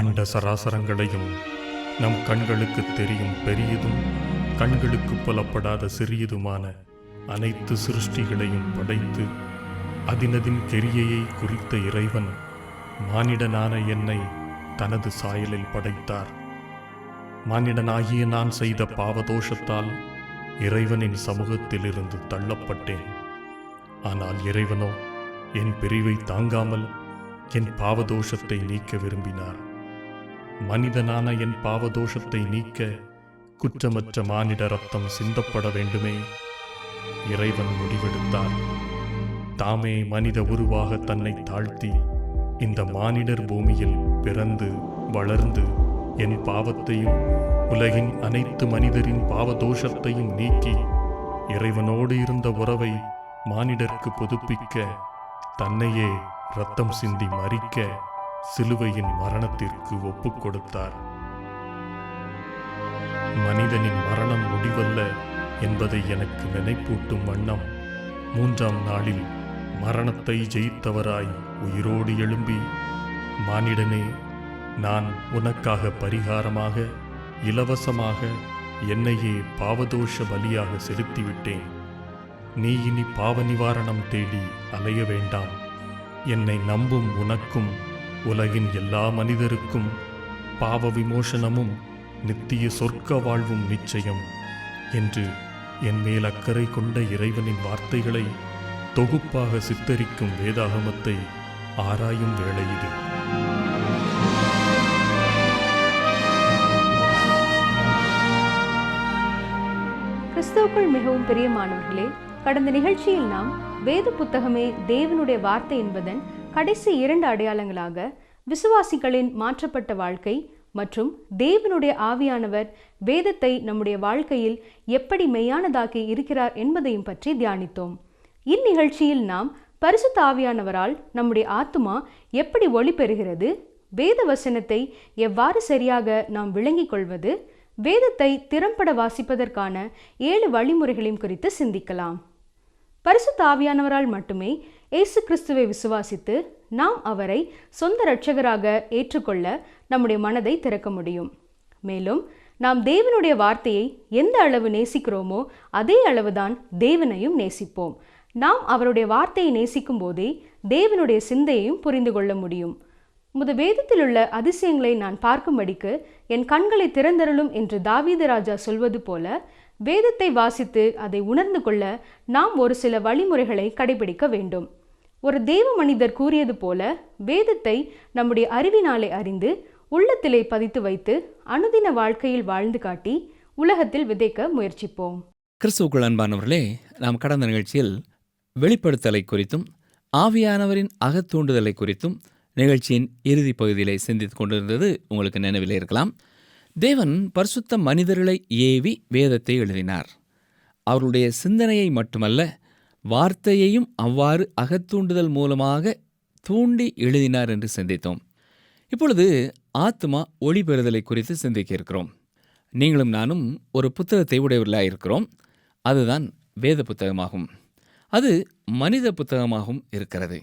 அண்ட சராசரங்களையும் நம் கண்களுக்கு தெரியும் பெரியதும் கண்களுக்கு புலப்படாத சிறியதுமான அனைத்து சிருஷ்டிகளையும் படைத்து அதினதின் கெரியையை குறித்த இறைவன் மானிடனான என்னை தனது சாயலில் படைத்தார். மானிடனாகிய நான் செய்த பாவதோஷத்தால் இறைவனின் சமூகத்திலிருந்து தள்ளப்பட்டேன். ஆனால் இறைவனோ என் பிரிவை தாங்காமல் என் பாவதோஷத்தை நீக்க விரும்பினார். மனிதனான என் பாவதோஷத்தை நீக்க குற்றமற்ற மானிட ரத்தம் சிந்தப்பட வேண்டுமே. இறைவன் முடிவெடுத்தார். தாமே மனித உருவாக தன்னை தாழ்த்தி இந்த மானிடர் பூமியில் பிறந்து வளர்ந்து என் பாவத்தையும் உலகின் அனைத்து மனிதரின் பாவதோஷத்தையும் நீக்கி இறைவனோடு இருந்த உறவை மானிடர்க்கு புதுப்பிக்க தன்னையே இரத்தம் சிந்தி மரிக்க சிலுவையின் மரணத்திற்கு ஒப்புக் கொடுத்தார். மனிதனின் மரணம் முடிவல்ல என்பதை எனக்கு நினைப்பூட்டும் வண்ணம் 3ஆம் நாளில் மரணத்தை ஜெயித்தவராய் உயிரோடு எழும்பி, மானிடனே, நான் உனக்காக பரிகாரமாக இலவசமாக என்னையே பாவதோஷ பலியாக செலுத்திவிட்டேன். நீ இனி பாவ நிவாரணம் தேடி அலைய வேண்டாம். என்னை நம்பும் உனக்கும் உலகின் எல்லா மனிதருக்கும் பாவ விமோசனமும் நித்திய சொர்க்க வாழ்வும் நிச்சயம் என்று என் மேல் அக்கறை கொண்ட இறைவனின் வார்த்தைகளை தொகுப்பாக சித்தரிக்கும் வேதாகமத்தை ஆராயும் வேளை இது. கிறிஸ்துவுக்குள் மிகவும் பிரியமானவர்களே, கடந்த நிகழ்ச்சியில் நாம் வேத புத்தகமே தேவனுடைய வார்த்தை என்பதன் கடைசி 2 அடையாளங்களாக விசுவாசிகளின் மாற்றப்பட்ட வாழ்க்கை மற்றும் தேவனுடைய ஆவியானவர் வேதத்தை நம்முடைய வாழ்க்கையில் எப்படி மெய்யானதாக்கி இருக்கிறார் என்பதையும் பற்றி தியானித்தோம். இந்நிகழ்ச்சியில் நாம் பரிசுத்த ஆவியானவரால் நம்முடைய ஆத்துமா எப்படி ஒளி பெறுகிறது, வேத வசனத்தை எவ்வாறு சரியாக நாம் விளங்கிக் கொள்வது, வேதத்தை திறம்பட வாசிப்பதற்கான 7 வழிமுறைகளையும் குறித்து சிந்திக்கலாம். பரிசுத்த ஆவியானவரால் மட்டுமே இயேசு கிறிஸ்துவை விசுவாசித்து நாம் அவரை சொந்த இரட்சகராக ஏற்றுக்கொள்ள நம்முடைய மனதை திறக்க முடியும். மேலும் நாம் தேவனுடைய வார்த்தையை எந்த அளவு நேசிக்கிறோமோ அதே அளவுதான் தேவனையும் நேசிப்போம். நாம் அவருடைய வார்த்தையை நேசிக்கும் போதே தேவனுடைய சிந்தையையும் புரிந்து கொள்ள முடியும். வேதத்தில் உள்ள அதிசயங்களை நான் பார்க்கும்படிக்கு என் கண்களை திறந்தருளும் என்று தாவீது ராஜா சொல்வது போல வேதத்தை வாசித்து அதை உணர்ந்து கொள்ள நாம் ஒரு சில வழிமுறைகளை கடைபிடிக்க வேண்டும். ஒரு தேவ மனிதர் கூறியது போல வேதத்தை நம்முடைய அறிவினாலே அறிந்து உள்ளத்திலே பதித்து வைத்து அனுதின வாழ்க்கையில் வாழ்ந்து காட்டி உலகத்தில் விதைக்க முயற்சிப்போம். கிறிஸ்துவுக்குள் அன்பானவர்களே, நாம் கடந்த நிகழ்ச்சியில் வெளிப்படுத்தலை குறித்தும் ஆவியானவரின் அகத்தூண்டுதலை குறித்தும் நிகழ்ச்சியின் இறுதி பகுதியிலே சிந்தித்துக் கொண்டிருந்தது உங்களுக்கு நினைவிலே இருக்கலாம். தேவன் பரிசுத்த மனிதர்களை ஏவி வேதத்தை எழுதினார். அவருடைய சிந்தனையை மட்டுமல்ல, வார்த்தையையும் அவ்வாறு அகத்தூண்டுதல் மூலமாக தூண்டி எழுதினார் என்று சிந்தித்தோம். இப்பொழுது ஆத்மா ஒளி பெறுதலை குறித்து சிந்திக்க இருக்கிறோம். நீங்களும் நானும் ஒரு புத்தகத்தை உடையவர்களாக இருக்கிறோம். அதுதான் வேத புத்தகமாகும். அது மனித புத்தகமாகவும் இருக்கிறது.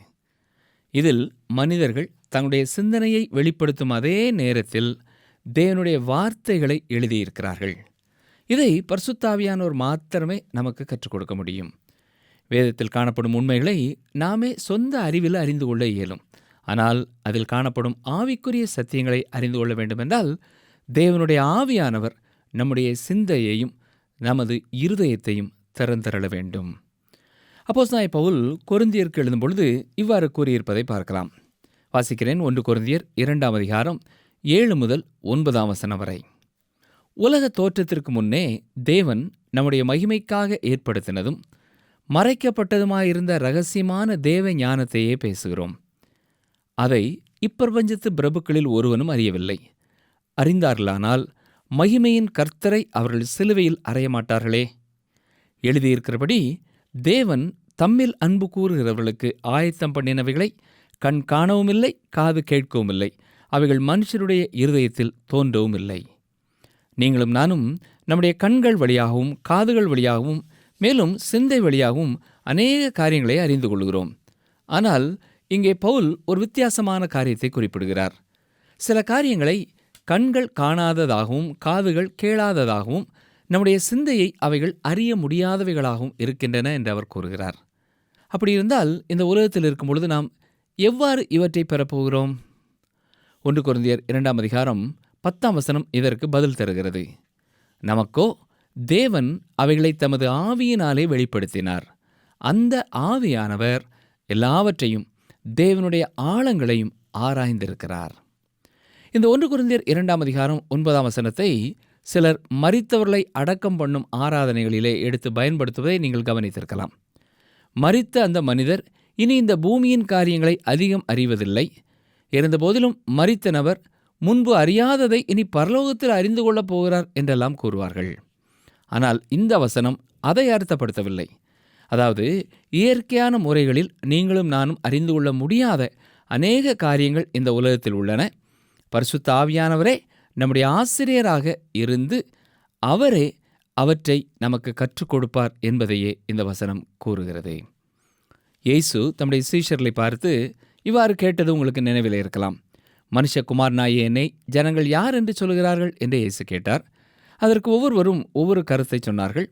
இதில் மனிதர்கள் தங்களுடைய சிந்தனையை வெளிப்படுத்தும் அதே நேரத்தில் தேவனுடைய வார்த்தைகளை எழுதியிருக்கிறார்கள். இதை பரிசுத்த ஆவியானோர் மாத்திரமே நமக்கு கற்றுக் கொடுக்க முடியும். வேதத்தில் காணப்படும் உண்மைகளை நாமே சொந்த அறிவில் அறிந்து கொள்ள இயலும். ஆனால் அதில் காணப்படும் ஆவிக்குரிய சத்தியங்களை அறிந்து கொள்ள வேண்டுமென்றால் தேவனுடைய ஆவியானவர் நம்முடைய சிந்தையையும் நமது இருதயத்தையும் திறந்தருள வேண்டும். அப்போஸ்தலனாகிய பவுல் கொரிந்தியருக்கு எழுதும் பொழுது இவ்வாறு கூறியிருப்பதை பார்க்கலாம். வாசிக்கிறேன். 1 கொரிந்தியர் 2ஆம் அதிகாரம் 7 முதல் 9ஆம் வசனம் வரை. உலக தோற்றத்திற்கு முன்னே தேவன் நம்முடைய மகிமைக்காக ஏற்படுத்தினதும் மறைக்கப்பட்டதுமாயிருந்த இரகசியமான தேவ ஞானத்தையே பேசுகிறோம். அதை இப்பிரபஞ்சத்து பிரபுக்களில் ஒருவனும் அறியவில்லை. அறிந்தார்களானால் மகிமையின் கர்த்தரை அவர்கள் சிலுவையில் அறைய மாட்டார்களே. எழுதியிருக்கிறபடி தேவன் தம்மில் அன்பு கூறுகிறவர்களுக்கு ஆயத்தம் பண்ணினவைகளை கண் காணவும் இல்லை, காது கேட்கவும் இல்லை, அவைகள் மனுஷருடைய இருதயத்தில் தோன்றவும் இல்லை. நீங்களும் நானும் நம்முடைய கண்கள் வழியாகவும் காதுகள் வழியாகவும் மேலும் சிந்தை வழியாகவும் அநேக காரியங்களை அறிந்து கொள்கிறோம். ஆனால் இங்கே பவுல் ஒரு வித்தியாசமான காரியத்தை குறிப்பிடுகிறார். சில காரியங்களை கண்கள் காணாததாகவும் காதுகள் கேளாததாகவும் நம்முடைய சிந்தையை அவைகள் அறிய முடியாதவைகளாகவும் இருக்கின்றன என்று அவர் கூறுகிறார். அப்படி இருந்தால் இந்த உலகத்தில் இருக்கும் பொழுது நாம் எவ்வாறு இவற்றை பெறப்போகிறோம்? 1 கொரிந்தியர் 2ஆம் அதிகாரம் 10ஆம் வசனம் இதற்கு பதில் தருகிறது. நமக்கோ தேவன் அவைகளை தமது ஆவியினாலே வெளிப்படுத்தினார். அந்த ஆவியானவர் எல்லாவற்றையும் தேவனுடைய ஆழங்களையும் ஆராய்ந்திருக்கிறார். இந்த 1 கொரிந்தியர் 2ஆம் அதிகாரம் 9ஆம் வசனத்தை சிலர் மரித்தவர்களை அடக்கம் பண்ணும் ஆராதனைகளிலே எடுத்து பயன்படுத்துவதை நீங்கள் கவனித்திருக்கலாம். மரித்த அந்த மனிதர் இனி இந்த பூமியின் காரியங்களை அதிகம் அறிவதில்லை. இருந்தபோதிலும் மரித்த நபர் முன்பு அறியாததை இனி பரலோகத்தில் அறிந்து கொள்ளப் போகிறார் என்றெல்லாம் கூறுவார்கள். ஆனால் இந்த வசனம் அதை அர்த்தப்படுத்தவில்லை. அதாவது இயற்கையான முறைகளில் நீங்களும் நானும் அறிந்து கொள்ள முடியாத அநேக காரியங்கள் இந்த உலகத்தில் உள்ளன. பரிசுத்த ஆவியானவரே நம்முடைய ஆசிரியராக இருந்து அவரே அவற்றை நமக்கு கற்றுக் கொடுப்பார் என்பதையே இந்த வசனம் கூறுகிறது. இயேசு தம்முடைய சீஷர்களை பார்த்து இவ்வாறு கேட்டது உங்களுக்கு நினைவில் இருக்கலாம். மனுஷகுமாரனாகிய என்னை ஜனங்கள் யார் என்று சொல்கிறார்கள் என்று இயேசு கேட்டார். அதற்கு ஒவ்வொருவரும் ஒவ்வொரு கருத்தை சொன்னார்கள்.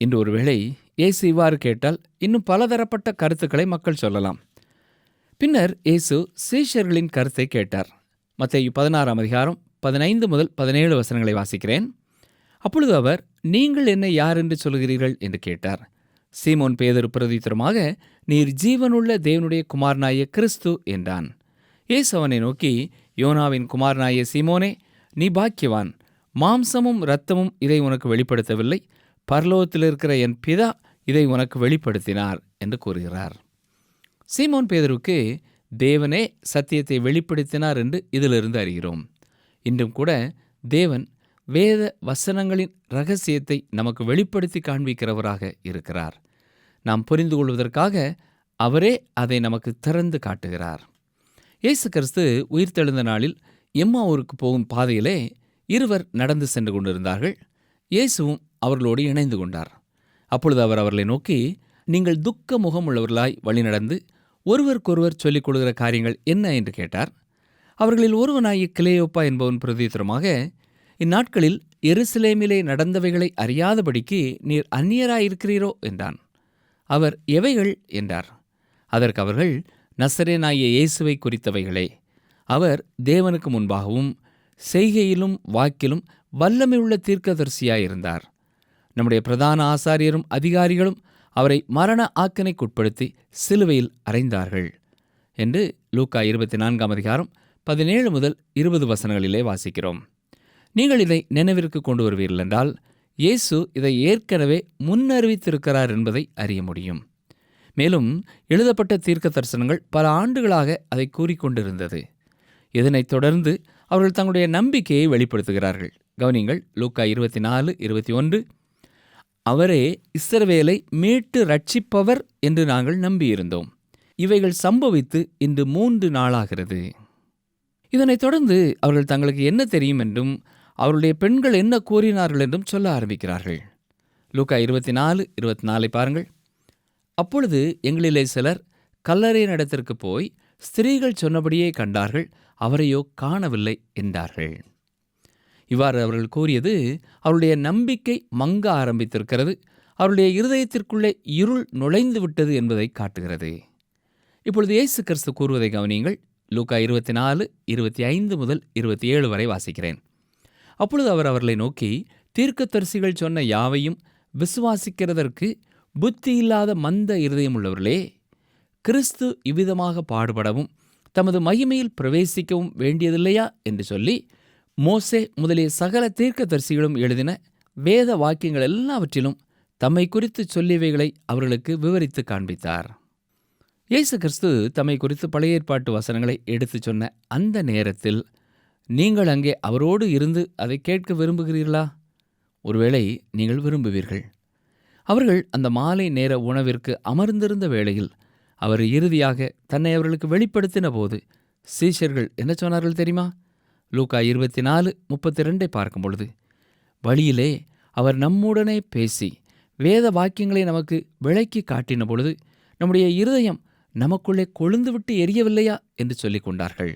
இன்று ஒருவேளை இயேசு இவ்வாறு கேட்டால் இன்னும் பலதரப்பட்ட கருத்துக்களை மக்கள் சொல்லலாம். பின்னர் இயேசு சீஷர்களின் கருத்தை கேட்டார். மத்தேயு 16ஆம் அதிகாரம் 15 முதல் 17 வசனங்களை வாசிக்கிறேன். அப்பொழுது அவர், நீங்கள் என்னை யார் என்று சொல்கிறீர்கள் என்று கேட்டார். சீமோன் பேதுரு பிரதித்திரமாக, நீர் ஜீவனுள்ள தேவனுடைய குமாரனாகிய கிறிஸ்து என்றான். இயேசு அவனை நோக்கி, யோனாவின் குமாரனாகிய சீமோனே, நீ பாக்கியவான். மாம்சமும் இரத்தமும் இதை உனக்கு வெளிப்படுத்தவில்லை, பரலோகத்தில் இருக்கிற என் பிதா இதை உனக்கு வெளிப்படுத்தினார் என்று கூறுகிறார். சீமோன் பேதுருக்கு தேவனே சத்தியத்தை வெளிப்படுத்தினார் என்று இதிலிருந்து அறிகிறோம். இன்றும் கூட தேவன் வேத வசனங்களின் இரகசியத்தை நமக்கு வெளிப்படுத்தி காண்பிக்கிறவராக இருக்கிறார். நாம் புரிந்து கொள்வதற்காக அவரே அதை நமக்கு திறந்து காட்டுகிறார். இயேசு கிறிஸ்து உயிர்த்தெழுந்த நாளில் எம்மாவூருக்கு போகும் பாதையிலே இருவர் நடந்து சென்று கொண்டிருந்தார்கள். இயேசுவும் அவர்களோடு இணைந்து கொண்டார். அப்பொழுது அவர் அவர்களை நோக்கி, நீங்கள் துக்க முகமுள்ளவர்களாய் வழிநடந்து ஒருவருக்கொருவர் சொல்லிக் கொள்கிற காரியங்கள் என்ன என்று கேட்டார். அவர்களில் ஒருவனாகிய கிளேயோப்பா என்பவன் பிரதித்திரமாக, இந்நாட்களில் எருசலேமிலே நடந்தவைகளை அறியாதபடிக்கு நீர் அந்நியராயிருக்கிறீரோ என்றான். அவர், எவைகள் என்றார். அதற்கு அவர்கள், நசரேனாகிய இயேசுவை குறித்தவைகளே. அவர் தேவனுக்கு முன்பாகவும் செய்கையிலும் வாக்கிலும் வல்லமையுள்ள தீர்க்கதரிசியாயிருந்தார். நம்முடைய பிரதான ஆசாரியரும் அதிகாரிகளும் அவரை மரண ஆக்கினைக்குட்படுத்தி சிலுவையில் அறைந்தார்கள் என்று லூக்கா 24ஆம் அதிகாரம் 17 முதல் 20 வசனங்களிலே வாசிக்கிறோம். நீங்கள் இதை நினைவிற்கு கொண்டு வருவீர்கள் என்றால் இயேசு இதை ஏற்கனவே முன்னறிவித்திருக்கிறார் என்பதை அறிய முடியும். மேலும் எழுதப்பட்ட தீர்க்க தரிசனங்கள் பல ஆண்டுகளாக அதை கூறிக்கொண்டிருந்தது. இதனைத் தொடர்ந்து அவர்கள் தங்களுடைய நம்பிக்கையை வெளிப்படுத்துகிறார்கள். கவனிங்கள், லூக்கா 24:21, அவரே இஸ்ரவேலை மீட்டு ரட்சிப்பவர் என்று நாங்கள் நம்பியிருந்தோம். இவைகள் சம்பவித்து இன்று 3 நாளாகிறது. இதனைத் தொடர்ந்து அவர்கள் தங்களுக்கு என்ன தெரியும் என்றும் அவருடைய பெண்கள் என்ன கூறினார்கள் என்றும் சொல்ல ஆரம்பிக்கிறார்கள். லூக்கா 24:24 பாருங்கள். அப்பொழுது எங்களிலே சிலர் கல்லறையின் இடத்திற்கு போய் ஸ்திரீகள் சொன்னபடியே கண்டார்கள், அவரையோ காணவில்லை என்றார்கள். இவ்வாறு அவர்கள் கூறியது அவருடைய நம்பிக்கை மங்க ஆரம்பித்திருக்கிறது, அவருடைய இருதயத்திற்குள்ளே இருள் நுழைந்து விட்டது என்பதை காட்டுகிறது. இப்பொழுது இயேசு கிறிஸ்து கூறுவதை கவனியுங்கள். லூக்கா 24:25 முதல் 27 வரை வாசிக்கிறேன். அப்பொழுது அவர் அவர்களை நோக்கி, தீர்க்கதரிசிகள் சொன்ன யாவையும் விசுவாசிக்கிறதற்கு புத்தி இல்லாத மந்த இருதயமுள்ளவர்களே, கிறிஸ்து இவ்விதமாக பாடுபடவும் தமது மகிமையில் பிரவேசிக்கவும் வேண்டியதில்லையா என்று சொல்லி மோசே முதலிய சகல தீர்க்கதரிசிகளும் எழுதின வேத வாக்கியங்கள் எல்லாவற்றிலும் தம்மை குறித்து சொல்லியவைகளை அவர்களுக்கு விவரித்து காண்பித்தார். இயேசு கிறிஸ்து தம்மை குறித்து பழைய ஏற்பாட்டு வசனங்களை எடுத்துச் சொன்ன அந்த நேரத்தில் நீங்கள் அங்கே அவரோடு இருந்து அதை கேட்க விரும்புகிறீர்களா? ஒருவேளை நீங்கள் விரும்புவீர்கள். அவர்கள் அந்த மாலை நேர உணவிற்கு அமர்ந்திருந்த வேளையில் அவர் இறுதியாக தன்னை அவர்களுக்கு வெளிப்படுத்தின போது சீஷர்கள் என்ன சொன்னார்கள் தெரியுமா? லூக்கா 24:32 பார்க்கும் பொழுது, வழியிலே அவர் நம்முடனே பேசி வேத வாக்கியங்களை நமக்கு விளக்கி காட்டின பொழுது நம்முடைய இருதயம் நமக்குள்ளே கொழுந்துவிட்டு எரியவில்லையா என்று சொல்லிக் கொண்டார்கள்.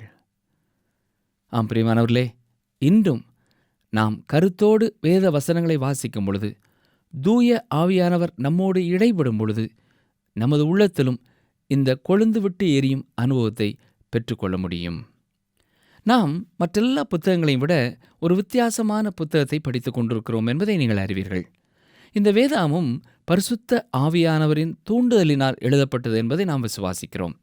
ஆம் பிரியமானவர்களே, இன்றும் நாம் கருத்தோடு வேத வசனங்களை வாசிக்கும் பொழுது, தூய ஆவியானவர் நம்மோடு இடைபடும் பொழுது, நமது உள்ளத்திலும் இந்த கொழுந்து விட்டு எரியும் அனுபவத்தை பெற்றுக்கொள்ள முடியும். நாம் மற்றெல்லா புத்தகங்களையும் விட ஒரு வித்தியாசமான புத்தகத்தை படித்துக் கொண்டிருக்கிறோம் என்பதை நீங்கள் அறிவீர்கள். இந்த வேதாமும் பரிசுத்த ஆவியானவரின் தூண்டுதலினால் எழுதப்பட்டது என்பதை நாம் விசுவாசிக்கிறோம்.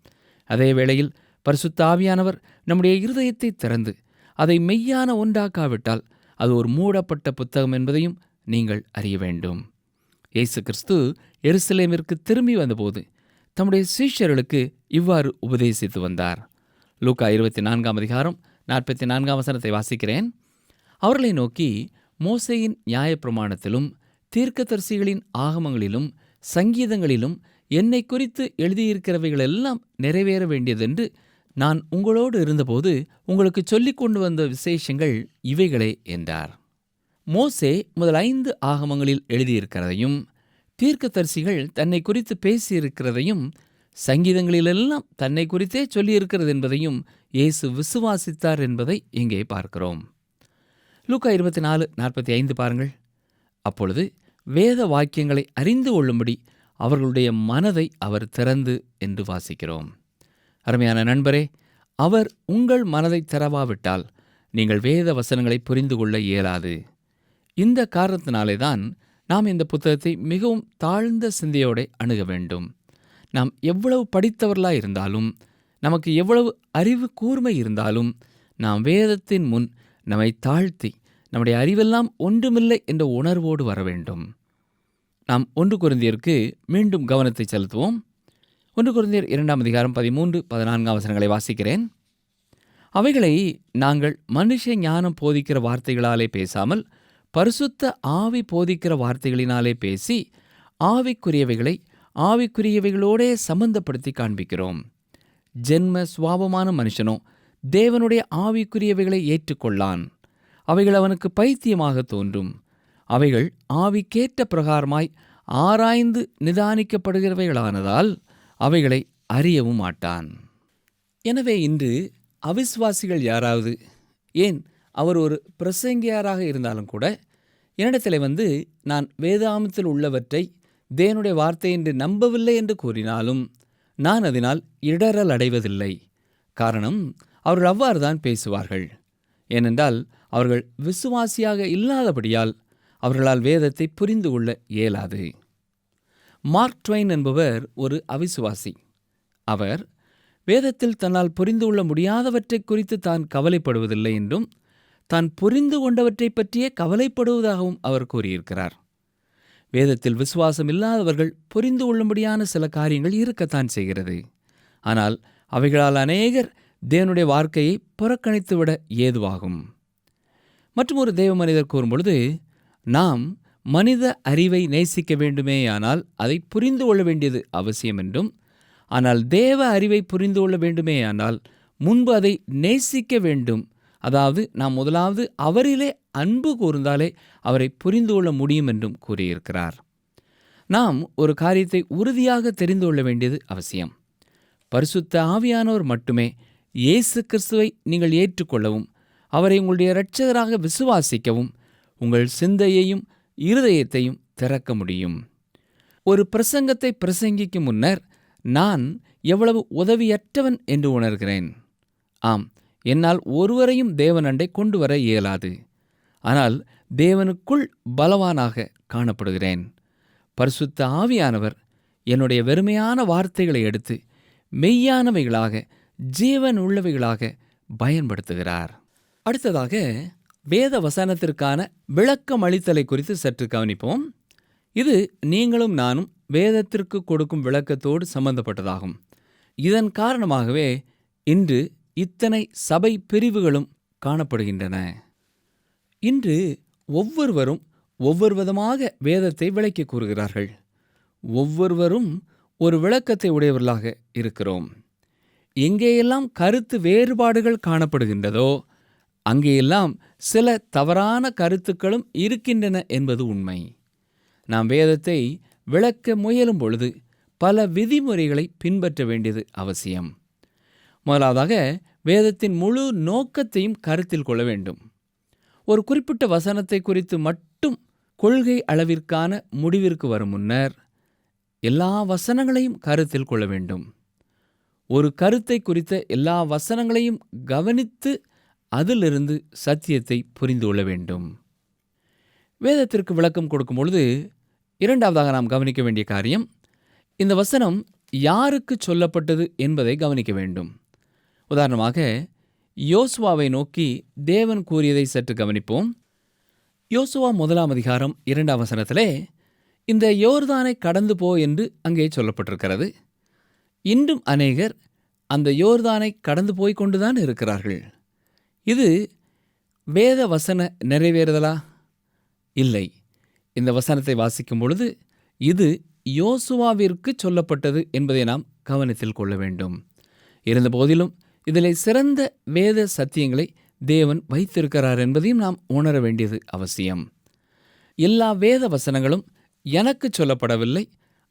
அதே வேளையில் பரிசுத்த ஆவியானவர் நம்முடைய இருதயத்தை திறந்து அதை மெய்யான ஒன்றாக்காவிட்டால் அது ஒரு மூடப்பட்ட புத்தகம் என்பதையும் நீங்கள் அறிய வேண்டும். இயேசு கிறிஸ்து எருசலேமிற்கு திரும்பி வந்தபோது தம்முடைய சீஷர்களுக்கு இவ்வாறு உபதேசித்து வந்தார். லூக்கா 24:44 வாசிக்கிறேன். அவர்களை நோக்கி, மோசேயின் நியாயப்பிரமாணத்திலும் தீர்க்கதரிசிகளின் ஆகமங்களிலும் சங்கீதங்களிலும் என்னை குறித்து எழுதியிருக்கிறவைகளெல்லாம் நிறைவேற வேண்டியதென்று நான் உங்களோடு இருந்தபோது உங்களுக்கு சொல்லிக் கொண்டு வந்த விசேஷங்கள் இவைகளே என்றார். மோசே முதல் 5 ஆகமங்களில் எழுதியிருக்கிறதையும் தீர்க்கதரிசிகள் தன்னை குறித்து பேசியிருக்கிறதையும் சங்கீதங்களிலெல்லாம் தன்னை குறித்தே சொல்லியிருக்கிறது என்பதையும் இயேசு விசுவாசித்தார் என்பதை இங்கே பார்க்கிறோம். லூக்கா 24:45 பாருங்கள். அப்பொழுது வேத வாக்கியங்களை அறிந்து கொள்ளும்படி அவர்களுடைய மனதை அவர் திறந்து என்று வாசிக்கிறோம். அருமையான நண்பரே, அவர் உங்கள் மனதை திறவாவிட்டால் நீங்கள் வேத வசனங்களை புரிந்து கொள்ள இயலாது. இந்த காரணத்தினாலே தான் நாம் இந்த புத்தகத்தை மிகவும் தாழ்ந்த சிந்தையோடு அணுக வேண்டும். நாம் எவ்வளவு படித்தவர்களாக இருந்தாலும், நமக்கு எவ்வளவு அறிவு கூர்மை இருந்தாலும், நாம் வேதத்தின் முன் நம்மை தாழ்த்தி நம்முடைய அறிவெல்லாம் ஒன்றுமில்லை என்ற உணர்வோடு வர வேண்டும். நாம் 1 கொரிந்தியருக்கு மீண்டும் கவனத்தை செலுத்துவோம். 1 கொரிந்தியர் 2:13-14 வாசிக்கிறேன். அவைகளை நாங்கள் மனுஷ ஞானம் போதிக்கிற வார்த்தைகளாலே பேசாமல் பரிசுத்த ஆவி போதிக்கிற வார்த்தைகளினாலே பேசி ஆவிக்குரியவைகளை ஆவிக்குரியவைகளோடே சம்பந்தப்படுத்தி காண்பிக்கிறோம். ஜென்ம சுவாபமான மனுஷனோ தேவனுடைய ஆவிக்குரியவைகளை ஏற்றுக்கொள்ளான். அவைகள் அவனுக்கு பைத்தியமாக தோன்றும். அவைகள் ஆவிக்கேற்ற பிரகாரமாய் ஆராய்ந்து நிதானிக்கப்படுகிறவைகளானதால் அவைகளை அறியவும் மாட்டான். எனவே இன்று அவிசுவாசிகள் யாராவது, ஏன் அவர் ஒரு பிரசங்கியாராக இருந்தாலும் கூட, என்னிடத்தில் நான் வேதாமத்தில் உள்ளவற்றை தேவனுடைய வார்த்தை என்று நம்பவில்லை என்று கூறினாலும் நான் அதனால் இடறல் அடைவதில்லை. காரணம், அவர்கள் அவ்வாறு தான் பேசுவார்கள். ஏனென்றால் அவர்கள் விசுவாசியாக இல்லாதபடியால் அவர்களால் வேதத்தை புரிந்து கொள்ள இயலாது. மார்க் ட்வைன் என்பவர் ஒரு அவிசுவாசி. அவர் வேதத்தில் தன்னால் புரிந்து கொள்ள முடியாதவற்றை குறித்து தான் கவலைப்படுவதில்லை என்றும் தான் புரிந்து கொண்டவற்றை பற்றியே கவலைப்படுவதாகவும் அவர் கூறியிருக்கிறார். வேதத்தில் விசுவாசம் இல்லாதவர்கள் புரிந்து கொள்ளும்படியான சில காரியங்கள் இருக்கத்தான் செய்கிறது. ஆனால் அவைகளால் அநேகர் தேவனுடைய வார்த்தையை புறக்கணித்துவிட ஏதுவாகும். மற்றும் ஒரு தேவ மனிதர் கூறும்பொழுது, நாம் மனித அறிவை நேசிக்க வேண்டுமேயானால் அதை புரிந்து கொள்ள வேண்டியது அவசியம் என்றும், ஆனால் தேவ அறிவை புரிந்து கொள்ள வேண்டுமேயானால் முன்பு அதை நேசிக்க வேண்டும். அதாவது நாம் முதலாவது அவரிலே அன்பு கூர்ந்தாலே அவரை புரிந்து கொள்ள முடியும் என்றும் கூறியிருக்கிறார். நாம் ஒரு காரியத்தை உறுதியாக தெரிந்து கொள்ள வேண்டியது அவசியம். பரிசுத்த ஆவியானவர் மட்டுமே இயேசு கிறிஸ்துவை நீங்கள் ஏற்றுக்கொள்ளவும் அவரை உங்களுடைய இரட்சகராக விசுவாசிக்கவும் உங்கள் சிந்தையையும் இருதயத்தையும் திறக்க முடியும். ஒரு பிரசங்கத்தை பிரசங்கிக்கும் முன்னர் நான் எவ்வளவு உதவியற்றவன் என்று உணர்கிறேன். ஆம், என்னால் ஒருவரையும் தேவனண்டை கொண்டு வர இயலாது. ஆனால் தேவனுக்குள் பலவானாக காணப்படுகிறேன். பரிசுத்த ஆவியானவர் என்னுடைய வெறுமையான வார்த்தைகளை எடுத்து மெய்யானவைகளாக ஜீவன் உள்ளவைகளாக பயன்படுத்துகிறார். அடுத்ததாக வேத வசனத்திற்கான விளக்கம் அளித்தலை குறித்து சற்று கவனிப்போம். இது நீங்களும் நானும் வேதத்திற்கு கொடுக்கும் விளக்கத்தோடு சம்பந்தப்பட்டதாகும். இதன் காரணமாகவே இன்று இத்தனை சபை பிரிவுகளும் காணப்படுகின்றன. இன்று ஒவ்வொருவரும் ஒவ்வொரு விதமாக வேதத்தை விளக்கி கூறுகிறார்கள். ஒவ்வொருவரும் ஒரு விளக்கத்தை உடையவர்களாக இருக்கிறோம். எங்கேயெல்லாம் கருத்து வேறுபாடுகள் காணப்படுகின்றதோ அங்கேயெல்லாம் சில தவறான கருத்துக்களும் இருக்கின்றன என்பது உண்மை. நாம் வேதத்தை விளக்க முயலும் பொழுது பல விதிமுறைகளை பின்பற்ற வேண்டியது அவசியம். முதலாவதாக வேதத்தின் முழு நோக்கத்தையும் கருத்தில் கொள்ள வேண்டும். ஒரு குறிப்பிட்ட வசனத்தை குறித்து மட்டும் கொள்கை அளவிற்கான முடிவிற்கு வரும் முன்னர் எல்லா வசனங்களையும் கருத்தில் கொள்ள வேண்டும். ஒரு கருத்தை குறித்த எல்லா வசனங்களையும் கவனித்து அதிலிருந்து சத்தியத்தை புரிந்து கொள்ள வேண்டும். வேதத்திற்கு விளக்கம் கொடுக்கும் பொழுது இரண்டாவதாக நாம் கவனிக்க வேண்டிய காரியம், இந்த வசனம் யாருக்கு சொல்லப்பட்டது என்பதை கவனிக்க வேண்டும். உதாரணமாக யோசுவாவை நோக்கி தேவன் கூறியதை சற்று கவனிப்போம். யோசுவா 1 அதிகாரம் 2 வசனத்திலே இந்த யோர்தானை கடந்து போ என்று அங்கே சொல்லப்பட்டிருக்கிறது. இன்றும் அநேகர் அந்த யோர்தானை கடந்து போய் கொண்டுதான் இருக்கிறார்கள். இது வேத வசன நிறைவேறுதலா? இல்லை. இந்த வசனத்தை வாசிக்கும் பொழுது இது யோசுவாவிற்கு சொல்லப்பட்டது என்பதை நாம் கவனத்தில் கொள்ள வேண்டும். இருந்தபோதிலும் இதிலே சிறந்த வேத சத்தியங்களை தேவன் வைத்திருக்கிறார் என்பதையும் நாம் உணர வேண்டியது அவசியம். எல்லா வேத வசனங்களும் எனக்கு சொல்லப்படவில்லை,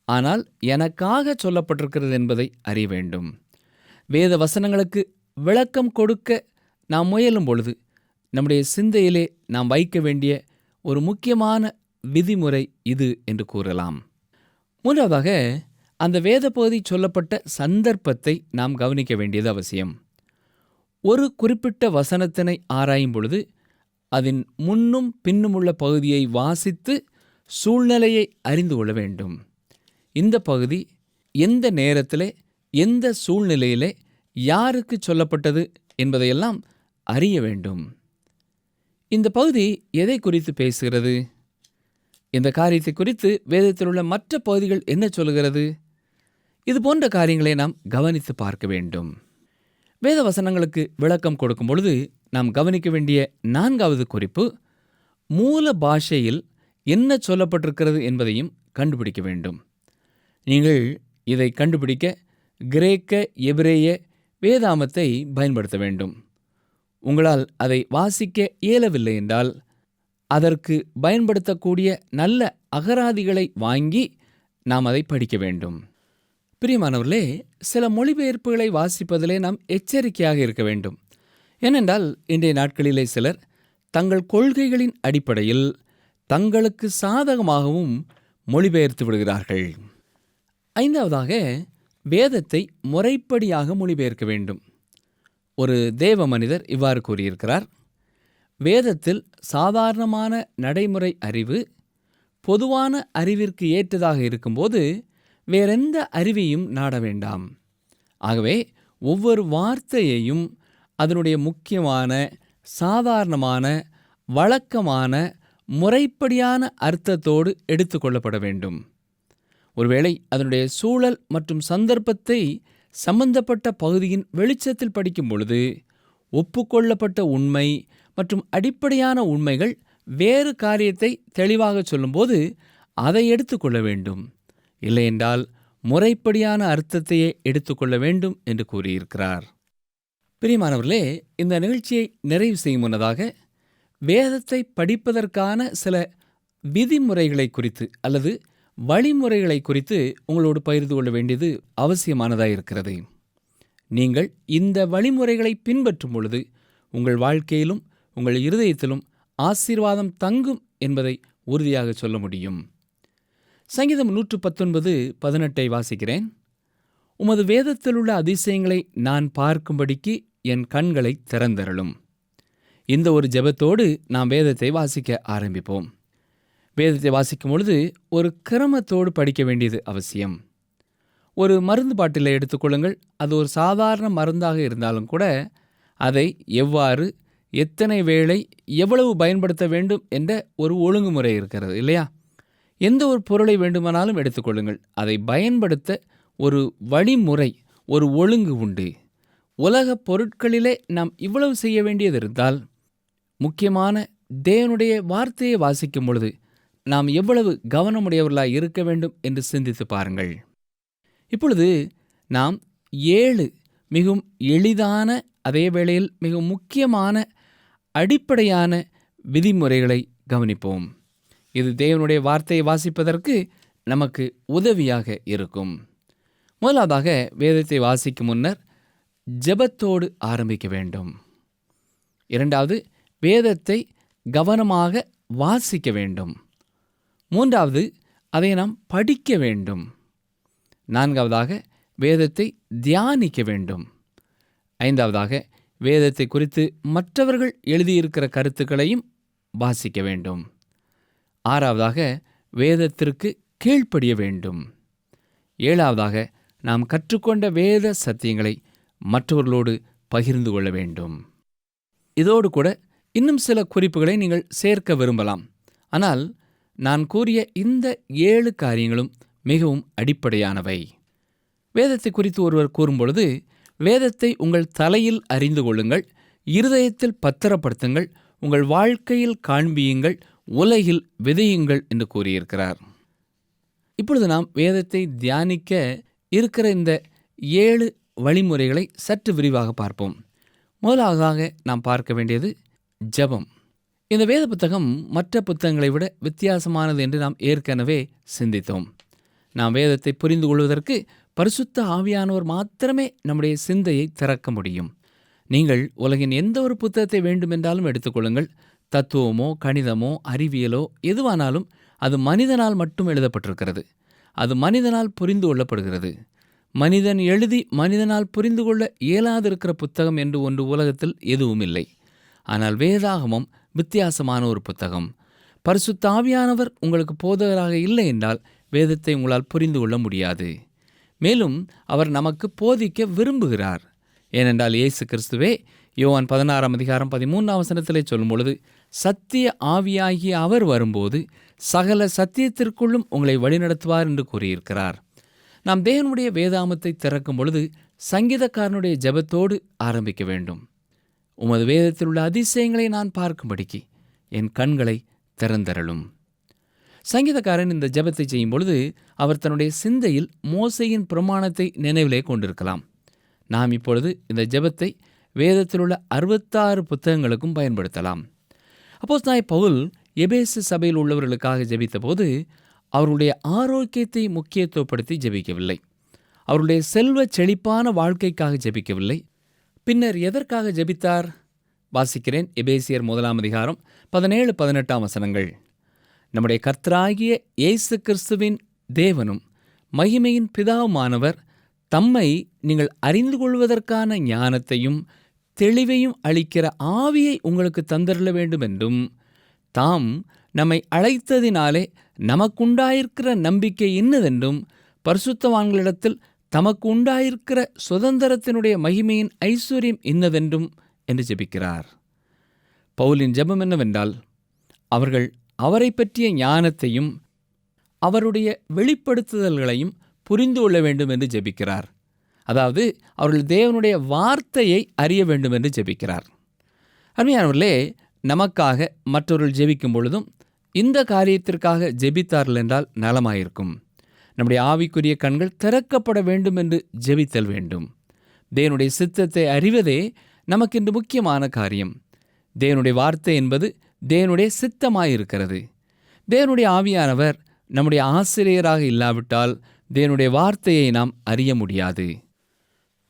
ஆனால் எனக்காக சொல்லப்பட்டிருக்கிறது என்பதை அறிய வேண்டும். வேத வசனங்களுக்கு விளக்கம் கொடுக்க நாம் முயலும் பொழுது நம்முடைய சிந்தையிலே நாம் வைக்க வேண்டிய ஒரு முக்கியமான விதிமுறை இது என்று கூறலாம். மூன்றாவதாக, அந்த வேத பகுதி சொல்லப்பட்ட சந்தர்ப்பத்தை நாம் கவனிக்க வேண்டியது அவசியம். ஒரு குறிப்பிட்ட வசனத்தினை ஆராயும் பொழுது அதன் முன்னும் பின்னும் உள்ள பகுதியை வாசித்து சூழ்நிலையை அறிந்து கொள்ள வேண்டும். இந்த பகுதி எந்த நேரத்திலே, எந்த சூழ்நிலையிலே யாருக்கு சொல்லப்பட்டது என்பதையெல்லாம் அறிய வேண்டும். இந்த பகுதி எதை குறித்து பேசுகிறது? இந்த காரியத்தை குறித்து வேதத்தில் உள்ள மற்ற பகுதிகள் என்ன சொல்கிறது? இது போன்ற காரியங்களை நாம் கவனித்து பார்க்க வேண்டும். வேத வசனங்களுக்கு விளக்கம் கொடுக்கும் பொழுது நாம் கவனிக்க வேண்டிய 4வது குறிப்பு, மூல பாஷையில் என்ன சொல்லப்பட்டிருக்கிறது என்பதையும் கண்டுபிடிக்க வேண்டும். நீங்கள் இதை கண்டுபிடிக்க கிரேக்க, எபிரேய வேதாமத்தை பயன்படுத்த வேண்டும். உங்களால் அதை வாசிக்க இயலவில்லை என்றால் அதற்கு பயன்படுத்தக்கூடிய நல்ல அகராதிகளை வாங்கி நாம் அதை படிக்க வேண்டும். பிரியமானவர்களே, சில மொழிபெயர்ப்புகளை வாசிப்பதிலே நாம் எச்சரிக்கையாக இருக்க வேண்டும். ஏனென்றால் இன்றைய நாட்களிலே சிலர் தங்கள் கொள்கைகளின் அடிப்படையில் தங்களுக்கு சாதகமாகவும் மொழிபெயர்த்து விடுகிறார்கள். 5வதாக, வேதத்தை முறைப்படியாக மொழிபெயர்க்க வேண்டும். ஒரு தேவ மனிதர் இவ்வாறு கூறியிருக்கிறார்: வேதத்தில் சாதாரணமான நடைமுறை அறிவு பொதுவான அறிவிற்கு ஏற்றதாக இருக்கும்போது வேறெந்த அறிவையும் நாட வேண்டாம். ஆகவே ஒவ்வொரு வார்த்தையையும் அதனுடைய முக்கியமான, சாதாரணமான, வழக்கமான, முறைப்படியான அர்த்தத்தோடு எடுத்துக்கொள்ளப்பட வேண்டும். ஒருவேளை அதனுடைய சூழல் மற்றும் சந்தர்ப்பத்தை சம்பந்தப்பட்ட பகுதியின் வெளிச்சத்தில் படிக்கும் பொழுது ஒப்புக்கொள்ளப்பட்ட உண்மை மற்றும் அடிப்படையான உண்மைகள் வேறு காரியத்தை தெளிவாக சொல்லும்போது அதை எடுத்துக்கொள்ள வேண்டும். இல்லையென்றால் முறைப்படியான அர்த்தத்தையே எடுத்துக்கொள்ள வேண்டும் என்று கூறியிருக்கிறார். பிரியமானவர்களே, இந்த நிகழ்ச்சியை நிறைவு செய்யும் முன்னதாக வேதத்தை படிப்பதற்கான சில விதிமுறைகளை குறித்து அல்லது வழிமுறைகளை குறித்து உங்களோடு பகிர்ந்து கொள்ள வேண்டியது அவசியமானதாக இருக்கிறது. நீங்கள் இந்த வழிமுறைகளை பின்பற்றும் பொழுது உங்கள் வாழ்க்கையிலும் உங்கள் இருதயத்திலும் ஆசீர்வாதம் தங்கும் என்பதை உறுதியாக சொல்ல முடியும். சங்கீதம் 119:18 வாசிக்கிறேன். உமது வேதத்தில் உள்ள அதிசயங்களை நான் பார்க்கும்படிக்கு என் கண்களை திறந்தருளும். இந்த ஒரு ஜெபத்தோடு நாம் வேதத்தை வாசிக்க ஆரம்பிப்போம். வேதத்தை வாசிக்கும் பொழுது ஒரு கிரமத்தோடு படிக்க வேண்டியது அவசியம். ஒரு மருந்து பாட்டிலை எடுத்துக்கொள்ளுங்கள். அது ஒரு சாதாரண மருந்தாக இருந்தாலும் கூட அதை எவ்வாறு, எத்தனை வேளை, எவ்வளவு பயன்படுத்த வேண்டும் என்ற ஒரு ஒழுங்குமுறை இருக்கிறது இல்லையா? எந்த ஒரு பொருளை வேண்டுமானாலும் எடுத்துக்கொள்ளுங்கள். அதை பயன்படுத்த ஒரு வழிமுறை, ஒரு ஒழுங்கு உண்டு. உலக பொருட்களிலே நாம் இவ்வளவு செய்ய வேண்டியது இருந்தால், முக்கியமான தேவனுடைய வார்த்தையை வாசிக்கும் பொழுது நாம் எவ்வளவு கவனமுடையவர்களாக இருக்க வேண்டும் என்று சிந்தித்து பாருங்கள். இப்பொழுது நாம் 7 மிகவும் எளிதான, அதே வேளையில் மிக முக்கியமான, அடிப்படையான விதிமுறைகளை கவனிப்போம். இது தேவனுடைய வார்த்தையை வாசிப்பதற்கு நமக்கு உதவியாக இருக்கும். முதலாவதாக, வேதத்தை வாசிக்கும் முன்னர் ஜெபத்தோடு ஆரம்பிக்க வேண்டும். இரண்டாவது, வேதத்தை கவனமாக வாசிக்க வேண்டும். மூன்றாவது, அதை நாம் படிக்க வேண்டும். நான்காவதாக, வேதத்தை தியானிக்க வேண்டும். ஐந்தாவதாக, வேதத்தை குறித்து மற்றவர்கள் எழுதியிருக்கிற கருத்துக்களையும் வாசிக்க வேண்டும். ஆறாவதாக, வேதத்திற்கு கீழ்ப்படிய வேண்டும். ஏழாவதாக, நாம் கற்றுக்கொண்ட வேத சத்தியங்களை மற்றவர்களோடு பகிர்ந்து கொள்ள வேண்டும். இதோடு கூட இன்னும் சில குறிப்புகளை நீங்கள் சேர்க்க விரும்பலாம். ஆனால் நான் கூறிய இந்த 7 காரியங்களும் மிகவும் அடிப்படையானவை. வேதத்தை குறித்து ஒருவர் கூறும்பொழுது, வேதத்தை உங்கள் தலையில் அறிந்து கொள்ளுங்கள், இருதயத்தில் பத்திரப்படுத்துங்கள், உங்கள் வாழ்க்கையில் காண்பியுங்கள், உலகில் விதையுங்கள் என்று கூறியிருக்கிறார். இப்பொழுது நாம் வேதத்தை தியானிக்க இருக்கிற இந்த 7 வழிமுறைகளை சற்று விரிவாக பார்ப்போம். முதலாவதாக நாம் பார்க்க வேண்டியது ஜெபம். இந்த வேத புத்தகம் மற்ற புத்தகங்களை விட வித்தியாசமானது என்று நாம் ஏற்கனவே சிந்தித்தோம். நாம் வேதத்தை புரிந்து கொள்வதற்கு பரிசுத்த ஆவியானவர் மாத்திரமே நம்முடைய சிந்தையை திறக்க முடியும். நீங்கள் உலகின் எந்த ஒரு புத்தகத்தை வேண்டுமென்றாலும் எடுத்துக்கொள்ளுங்கள். தத்துவமோ கணிதமோ அறிவியலோ எதுவானாலும் அது மனிதனால் மட்டும் எழுதப்பட்டிருக்கிறது. அது மனிதனால் புரிந்து கொள்ளப்படுகிறது. மனிதன் எழுதி மனிதனால் புரிந்து கொள்ள இயலாதிருக்கிற புத்தகம் என்று ஒன்று உலகத்தில் எதுவும் இல்லை. ஆனால் வேதாகமம் வித்தியாசமான ஒரு புத்தகம். பரிசுத்த ஆவியானவர் உங்களுக்கு போதகராக இல்லை என்றால் வேதத்தை உங்களால் புரிந்து கொள்ள முடியாது. மேலும் அவர் நமக்கு போதிக்க விரும்புகிறார். ஏனென்றால் இயேசு கிறிஸ்துவே யோவான் 16:13 சொல்லும் பொழுது, சத்திய ஆவியாகிய அவர் வரும்போது சகல சத்தியத்திற்குள்ளும் உங்களை வழிநடத்துவார் என்று கூறியிருக்கிறார். நாம் தேவனுடைய வேதாகமத்தை திறக்கும் பொழுது சங்கீதக்காரனுடைய ஜெபத்தோடு ஆரம்பிக்க வேண்டும். உமது வேதத்தில் உள்ள அதிசயங்களை நான் பார்க்கும்படிக்கு என் கண்களை திறந்தருளும். சங்கீதக்காரன் இந்த ஜெபத்தை செய்யும் பொழுது அவர் தன்னுடைய சிந்தையில் மோசேயின் பிரமாணத்தை நினைவிலே கொண்டிருக்கலாம். நாம் இப்பொழுது இந்த ஜெபத்தை வேதத்தில் உள்ள 66 புத்தகங்களுக்கும் பயன்படுத்தலாம். அப்போஸ்தலனாகிய பவுல் எபேசு சபையில் உள்ளவர்களுக்காக ஜெபித்த போது அவருடைய ஆரோக்கியத்தை முக்கியத்துவப்படுத்தி ஜெபிக்கவில்லை. அவருடைய செல்வ செழிப்பான வாழ்க்கைக்காக ஜெபிக்கவில்லை. பின்னர் எதற்காக ஜெபித்தார்? வாசிக்கிறேன். எபேசியர் 1:17-18 நம்முடைய கர்த்தராகிய இயேசு கிறிஸ்துவின் தேவனும் மகிமையின் பிதாவுமானவர் தம்மை நீங்கள் அறிந்து கொள்வதற்கான ஞானத்தையும் தெளிவையும் அளிக்கிற ஆவியை உங்களுக்கு தந்தருள வேண்டும் என்றும், தாம் நம்மை அழைத்ததினாலே நமக்குண்டாயிருக்கிற நம்பிக்கை இன்னதென்றும், பரிசுத்தவான்களிடத்தில் தமக்கு உண்டாயிருக்கிற சுதந்திரத்தினுடைய மகிமையின் ஐஸ்வர்யம் இன்னதென்றும் என்று ஜெபிக்கிறார். பவுலின் ஜெபம் என்னவென்றால், அவர்கள் அவரை பற்றிய ஞானத்தையும் அவருடைய வெளிப்படுத்துதல்களையும் புரிந்து கொள்ள வேண்டும் என்று ஜெபிக்கிறார். அதாவது அவர்கள் தேவனுடைய வார்த்தையை அறிய வேண்டும் என்று ஜெபிக்கிறார். அருமையானவர்களே, நமக்காக மற்றவர்கள் ஜெபிக்கும் பொழுதும் இந்த காரியத்திற்காக ஜெபித்தார்கள் என்றால் நலமாயிருக்கும். நம்முடைய ஆவிக்குரிய கண்கள் திறக்கப்பட வேண்டும் என்று ஜெபித்தல் வேண்டும். தேவனுடைய சித்தத்தை அறிவதே நமக்கு இன்று முக்கியமான காரியம். தேவனுடைய வார்த்தை என்பது தேவனுடைய சித்தமாயிருக்கிறது. தேவனுடைய ஆவியானவர் நம்முடைய ஆசிரியராக இல்லாவிட்டால் தேவனுடைய வார்த்தையை நாம் அறிய முடியாது.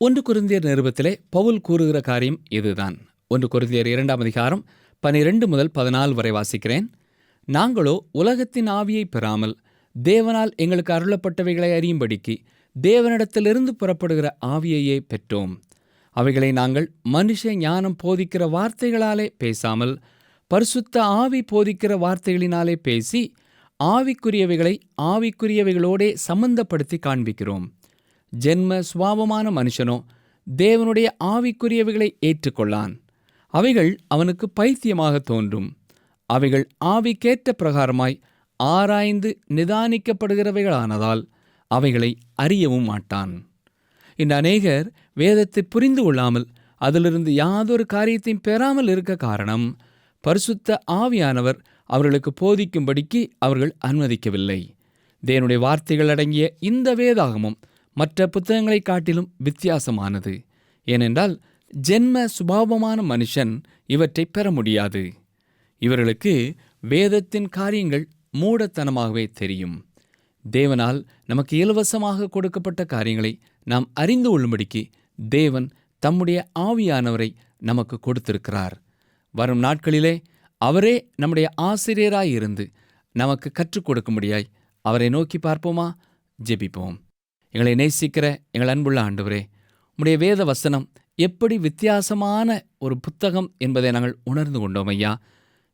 1 கொரிந்தியர் நிருபத்திலே பவுல் கூறுகிற காரியம் இதுதான். 1 கொரிந்தியர் 2:12-14 வரை வாசிக்கிறேன். நாங்களோ உலகத்தின் ஆவியை பெறாமல் தேவனால் எங்களுக்கு அருளப்பட்டவைகளை அறியும்படிக்கு தேவனிடத்திலிருந்து புறப்படுகிற ஆவியையே பெற்றோம். அவைகளை நாங்கள் மனுஷ ஞானம் போதிக்கிற வார்த்தைகளாலே பேசாமல் பரிசுத்த ஆவி போதிக்கிற வார்த்தைகளினாலே பேசி ஆவிக்குரியவைகளை ஆவிக்குரியவைகளோடே சம்பந்தப்படுத்தி காண்பிக்கிறோம். ஜென்ம சுபாவமான மனுஷனோ தேவனுடைய ஆவிக்குரியவைகளை ஏற்றுக்கொள்ளான். அவைகள் அவனுக்கு பைத்தியமாக தோன்றும். அவைகள் ஆவிக்கேற்ற பிரகாரமாய் ஆராய்ந்து நிதானிக்கப்படுகிறவைகளானதால் அவைகளை அறியவும் மாட்டான். இந்த அநேகர் வேதத்தை புரிந்து கொள்ளாமல் அதிலிருந்து யாதொரு காரியத்தையும் பெறாமல் இருக்க காரணம், பரிசுத்த ஆவியானவர் அவர்களுக்கு போதிக்கும்படிக்கு அவர்கள் அனுமதிக்கவில்லை. தேவனுடைய வார்த்தைகள் அடங்கிய இந்த வேதாகமம் மற்ற புத்தகங்களை காட்டிலும் வித்தியாசமானது. ஏனென்றால் ஜென்ம சுபாவமான மனுஷன் இவற்றை பெற முடியாது. இவர்களுக்கு வேதத்தின் காரியங்கள் மூடத்தனமாகவே தெரியும். தேவனால் நமக்கு இலவசமாக கொடுக்கப்பட்ட காரியங்களை நாம் அறிந்து கொள்ளும்படிக்கு தேவன் தம்முடைய ஆவியானவரை நமக்கு கொடுத்திருக்கிறார். வரும் நாட்களிலே அவரே நம்முடைய ஆசிரியராயிருந்து நமக்கு கற்றுக் கொடுக்கும்படியாய் அவரை நோக்கி பார்ப்போமா? ஜெபிப்போம். எங்களை நேசிக்கிற எங்கள் அன்புள்ள ஆண்டவரே, உம்முடைய வேத வசனம் எப்படி வித்தியாசமான ஒரு புத்தகம் என்பதை நாங்கள் உணர்ந்து கொண்டோம் ஐயா.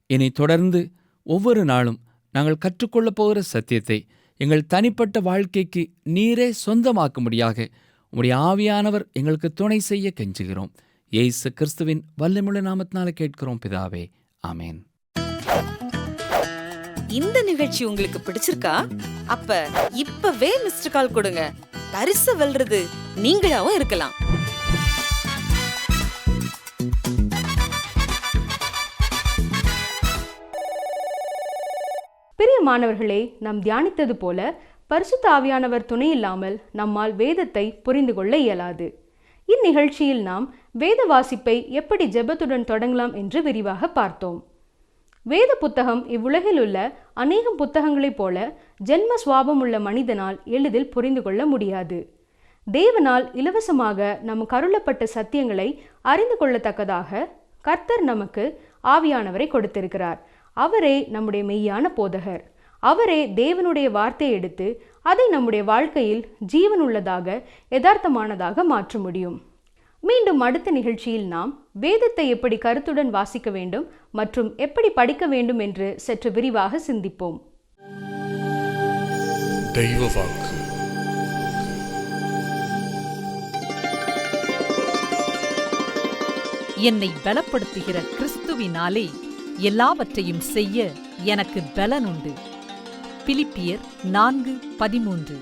இனி தொடர்ந்து ஒவ்வொரு நாளும் நாங்கள் கற்றுக்கொள்ளப் போகிற சத்தியத்தை எங்கள் தனிப்பட்ட வாழ்க்கைக்கு நீரே சொந்தமாக்கும்படியாக உம்முடைய ஆவியானவர் எங்களுக்கு துணை செய்ய கெஞ்சுகிறோம். இயேசு கிறிஸ்துவின் வல்லமையுள்ள நாமத்தினால கேட்கிறோம் பிதாவே, ஆமேன். இந்த நிகழ்ச்சி உங்களுக்கு பிடிச்சிருக்கா? அப்ப இப்பவே மிஸ்டர் கால் கொடுங்க. பரிசு வெல்றது நீங்களாவும் இருக்கலாம். பிரியமானவர்களே, நாம் தியானித்தது போல பரிசுத்த ஆவியானவர் துணை இல்லாமல் நம்மால் வேதத்தை புரிந்து கொள்ள இயலாது. இந்நிகழ்ச்சியில் நாம் வேத வாசிப்பை எப்படி ஜெபத்துடன் தொடங்கலாம் என்று விரிவாக பார்த்தோம். வேத புத்தகம் இவ்வுலகில் உள்ள அநேகம் புத்தகங்களைப் போல ஜென்ம சுவாபம் உள்ள மனிதனால் எளிதில் புரிந்து கொள்ள முடியாது. தேவனால் இலவசமாக நம் கருளப்பட்ட சத்தியங்களை அறிந்து கொள்ளத்தக்கதாக கர்த்தர் நமக்கு ஆவியானவரை கொடுத்திருக்கிறார். அவரே நம்முடைய மெய்யான போதகர். அவரே தேவனுடைய வார்த்தையை எடுத்து அதை நம்முடைய வாழ்க்கையில் ஜீவனுள்ளதாக யதார்த்தமானதாக மாற்ற முடியும். மீண்டும் அடுத்த நிகழ்ச்சியில் நாம் வேதத்தை எப்படி கருத்துடன் வாசிக்க வேண்டும் மற்றும் எப்படி படிக்க வேண்டும் என்று சற்று விரிவாக சிந்திப்போம். தெய்வ வாக்கு. என்னை பலப்படுத்துகிற கிறிஸ்துவினாலே எல்லாவற்றையும் செய்ய எனக்கு பலனுண்டு. பிலிப்பியர் 4:13.